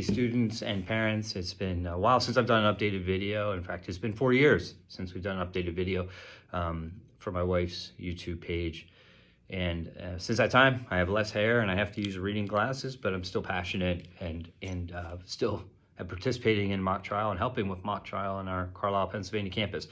Students and parents, it's been a while since I've done an updated video. In fact, it's been 4 years since we've done an updated video for my wife's YouTube page. And since that time, I have less hair and I have to use reading glasses, but I'm still passionate and still am participating in mock trial and helping with mock trial on our Carlisle, Pennsylvania campus.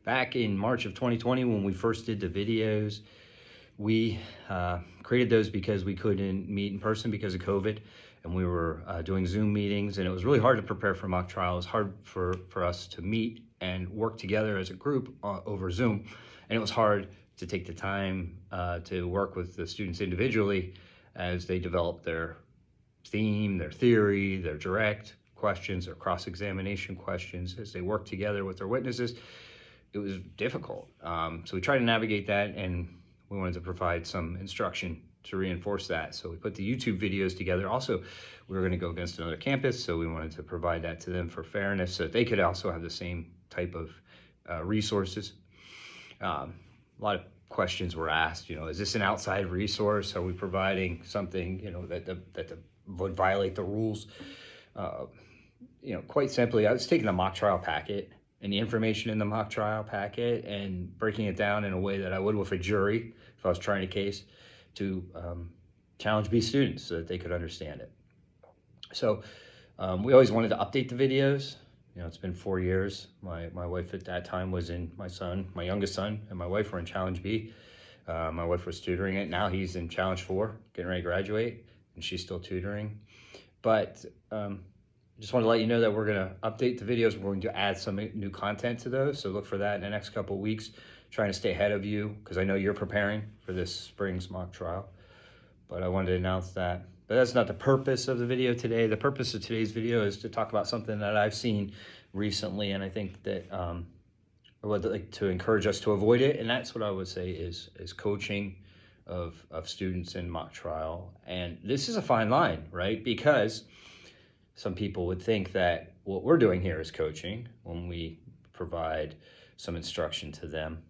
Back in March of 2020, when we first did the videos, we created those because we couldn't meet in person because of COVID, and we were doing Zoom meetings, and it was really hard to prepare for mock trial. It was hard for us to meet and work together as a group over Zoom, and it was hard to take the time to work with the students individually as they developed their theme, their theory, their direct questions, their cross-examination questions, as they worked together with their witnesses. It was difficult. So we tried to navigate that, and we wanted to provide some instruction to reinforce that. So we put the YouTube videos together. Also, we were going to go against another campus, so we wanted to provide that to them for fairness so that they could also have the same type of resources. A lot of questions were asked, is this an outside resource? Are we providing something, that would violate the rules? Quite simply, I was taking a mock trial packet and the information in the mock trial packet and breaking it down in a way that I would with a jury if I was trying a case to challenge B students so that they could understand it. So we always wanted to update the videos. It's been 4 years. My wife at that time was in, my youngest son, and my wife were in Challenge B. My wife was tutoring it. Now he's in Challenge 4, getting ready to graduate, and she's still tutoring. But just want to let you know that we're going to update the videos. We're going to add some new content to those, so look for that in the next couple of weeks. Trying to stay ahead of you because I know you're preparing for this spring's mock trial. But I wanted to announce that. But that's not the purpose of the video today. The purpose of today's video is to talk about something that I've seen recently, and I think that I would like to encourage us to avoid it, and that's what I would say is coaching of students in mock trial. And this is a fine line, right? Because some people would think that what we're doing here is coaching when we provide some instruction to them.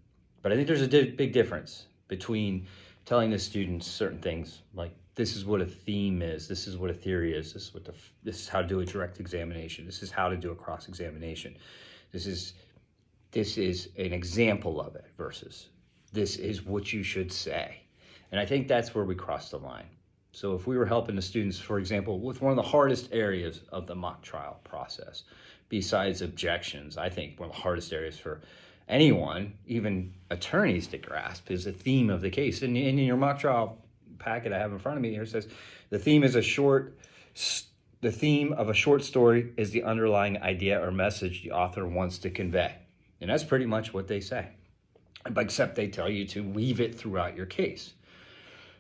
But I think there's a big difference between telling the students certain things, like this is what a theme is, this is what a theory is, this is how to do a direct examination, this is how to do a cross-examination, this is an example of it, versus this is what you should say. And I think that's where we cross the line. So if we were helping the students, for example, with one of the hardest areas of the mock trial process, besides objections, I think one of the hardest areas for anyone, even attorneys, to grasp is the theme of the case. And in your mock trial packet I have in front of me here, it says the theme of a short story is the underlying idea or message the author wants to convey. And that's pretty much what they say, except they tell you to weave it throughout your case.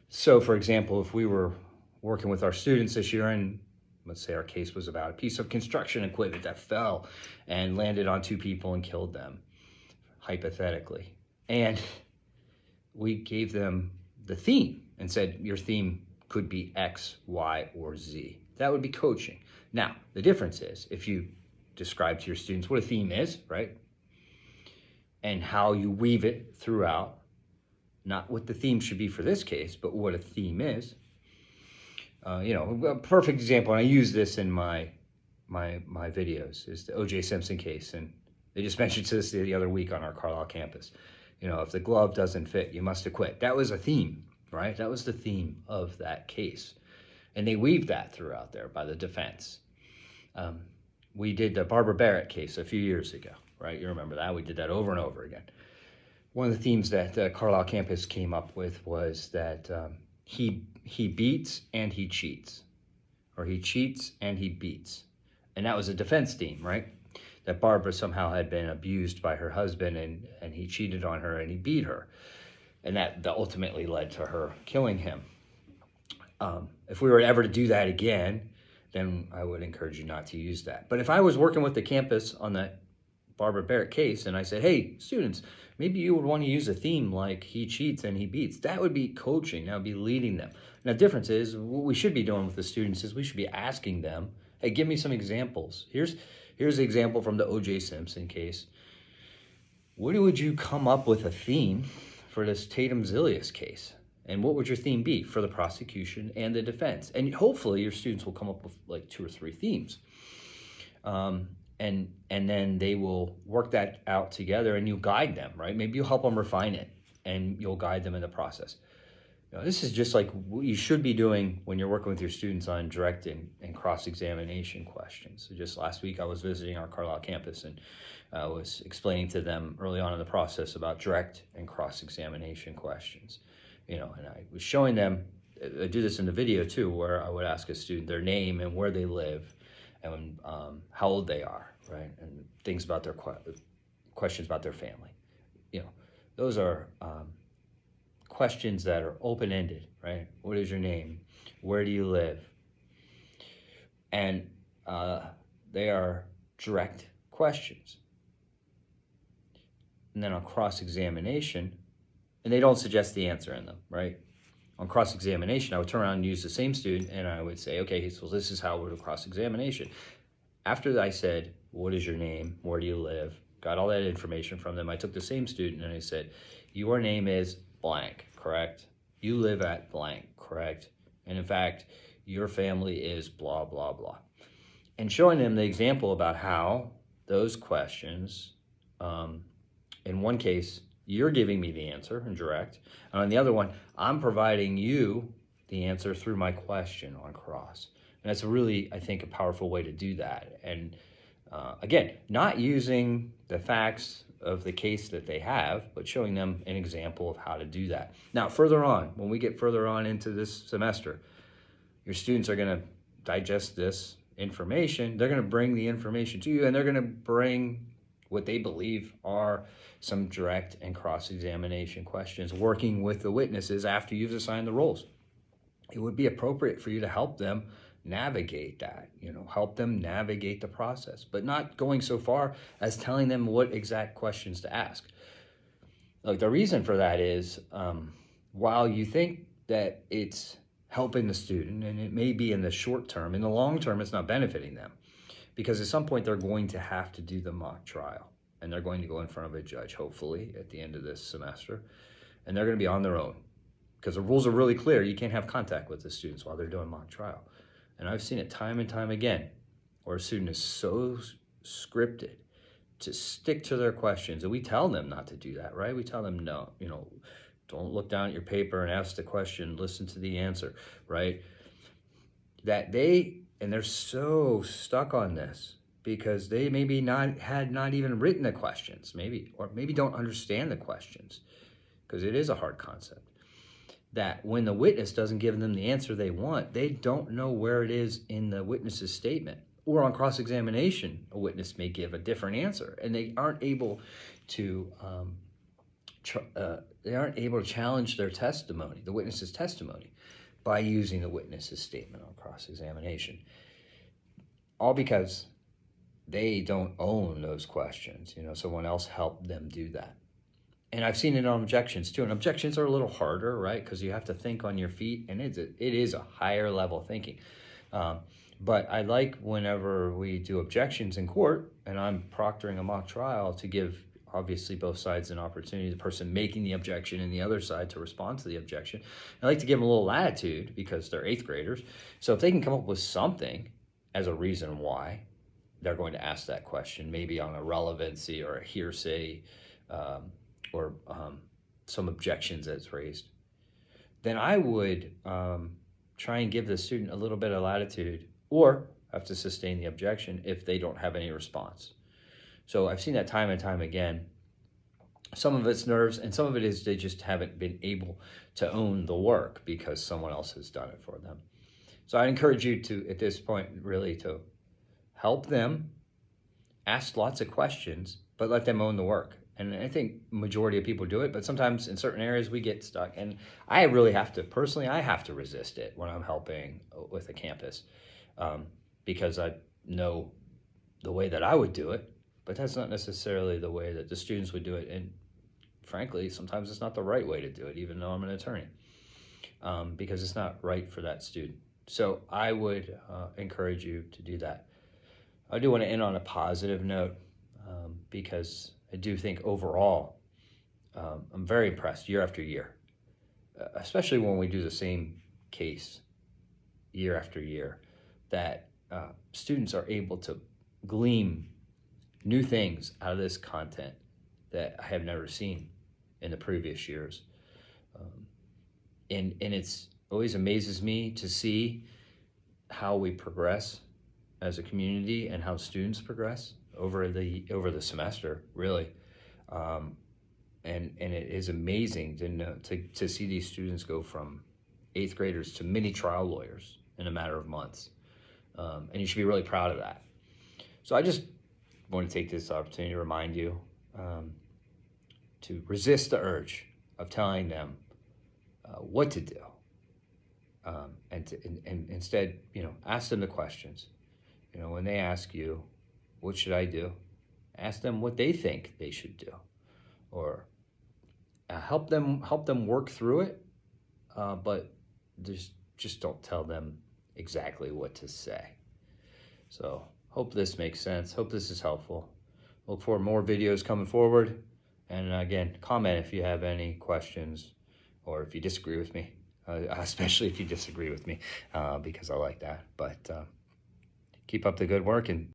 So, for example, if we were working with our students this year, and let's say our case was about a piece of construction equipment that fell and landed on 2 people and killed them, hypothetically, and we gave them the theme and said, your theme could be X, Y, or Z. That would be coaching. Now, the difference is if you describe to your students what a theme is, right, and how you weave it throughout, not what the theme should be for this case, but what a theme is. A perfect example, and I use this in my videos, is the O.J. Simpson case. And they just mentioned this the other week on our Carlisle campus. If the glove doesn't fit, you must acquit. That was a theme, right? That was the theme of that case. And they weaved that throughout there by the defense. We did the Barbara Barrett case a few years ago, right? You remember that? We did that over and over again. One of the themes that the Carlisle campus came up with was that he beats and he cheats, or he cheats and he beats. And that was a defense theme, right? That Barbara somehow had been abused by her husband, and he cheated on her and he beat her. And that ultimately led to her killing him. If we were ever to do that again, then I would encourage you not to use that. But if I was working with the campus on that Barbara Barrett case, and I said, hey, students, maybe you would want to use a theme like he cheats and he beats. That would be coaching. That would be leading them. Now, the difference is what we should be doing with the students is we should be asking them, hey, give me some examples. Here's the example from the O.J. Simpson case. What would you come up with a theme for this Tatum Zilius case? And what would your theme be for the prosecution and the defense? And hopefully your students will come up with like 2 or 3 themes. And then they will work that out together, and you guide them, right? Maybe you'll help them refine it, and you'll guide them in the process. This is just like what you should be doing when you're working with your students on direct and cross-examination questions. So just last week I was visiting our Carlisle campus, and I was explaining to them early on in the process about direct and cross-examination questions. And I was showing them, I do this in the video too, where I would ask a student their name and where they live and how old they are, right? And things about their questions about their family. Those are questions that are open-ended, right? What is your name? Where do you live? And they are direct questions. And then on cross-examination, and they don't suggest the answer in them, right? On cross-examination, I would turn around and use the same student, and I would say, okay, so this is how we're doing cross-examination. After I said, what is your name? Where do you live? Got all that information from them. I took the same student and I said, your name is blank, correct? You live at blank, correct? And in fact, your family is blah, blah, blah. And showing them the example about how those questions, in one case, you're giving me the answer in direct. And on the other one, I'm providing you the answer through my question on cross. And that's really, I think, a powerful way to do that. And again, not using the facts of the case that they have, but showing them an example of how to do that. Now, further on, when we get further on into this semester, your students are going to digest this information. They're going to bring the information to you, and they're going to bring what they believe are some direct and cross-examination questions, working with the witnesses after you've assigned the roles. It would be appropriate for you to help them navigate that, help them navigate the process, but not going so far as telling them what exact questions to ask. Look, the reason for that is, while you think that it's helping the student, and it may be in the short term, in the long term, it's not benefiting them, because at some point they're going to have to do the mock trial, and they're going to go in front of a judge, hopefully, at the end of this semester, and they're going to be on their own, because the rules are really clear. You can't have contact with the students while they're doing mock trial. And I've seen it time and time again, where a student is so scripted to stick to their questions. And we tell them not to do that, right? We tell them, no, don't look down at your paper and ask the question, listen to the answer, right? They're so stuck on this because they maybe had not even written the questions, or maybe don't understand the questions, because it is a hard concept. That when the witness doesn't give them the answer they want, they don't know where it is in the witness's statement. Or on cross-examination, a witness may give a different answer, and they aren't able to challenge their testimony, the witness's testimony, by using the witness's statement on cross-examination. All because they don't own those questions. Someone else helped them do that. And I've seen it on objections too. And objections are a little harder, right? Because you have to think on your feet, and it is a higher level thinking. But I like whenever we do objections in court, and I'm proctoring a mock trial, to give obviously both sides an opportunity, the person making the objection and the other side to respond to the objection. I like to give them a little latitude because they're 8th graders. So if they can come up with something as a reason why they're going to ask that question, maybe on a relevancy or a hearsay, or some objections that's raised, then I would try and give the student a little bit of latitude, or have to sustain the objection if they don't have any response. So I've seen that time and time again. Some of it's nerves, and some of it is they just haven't been able to own the work because someone else has done it for them. So I encourage you to, at this point, really to help them, ask lots of questions, but let them own the work. And I think majority of people do it, but sometimes in certain areas we get stuck. And I really have to resist it when I'm helping with a campus, because I know the way that I would do it, but that's not necessarily the way that the students would do it. And frankly, sometimes it's not the right way to do it, even though I'm an attorney, because it's not right for that student. So I would encourage you to do that. I do want to end on a positive note, because I do think overall, I'm very impressed year after year. especially when we do the same case year after year, that students are able to glean new things out of this content that I have never seen in the previous years. And it's always amazes me to see how we progress as a community and how students progress over the semester, really. And it is amazing to know, to see these students go from 8th graders to mini trial lawyers in a matter of months. And you should be really proud of that. So I just want to take this opportunity to remind you to resist the urge of telling them what to do, and instead, ask them the questions. When they ask you, what should I do? Ask them what they think they should do, or help them work through it. But just don't tell them exactly what to say. So hope this makes sense. Hope this is helpful. Look for more videos coming forward. And again, comment if you have any questions or if you disagree with me, especially if you disagree with me, because I like that. But keep up the good work and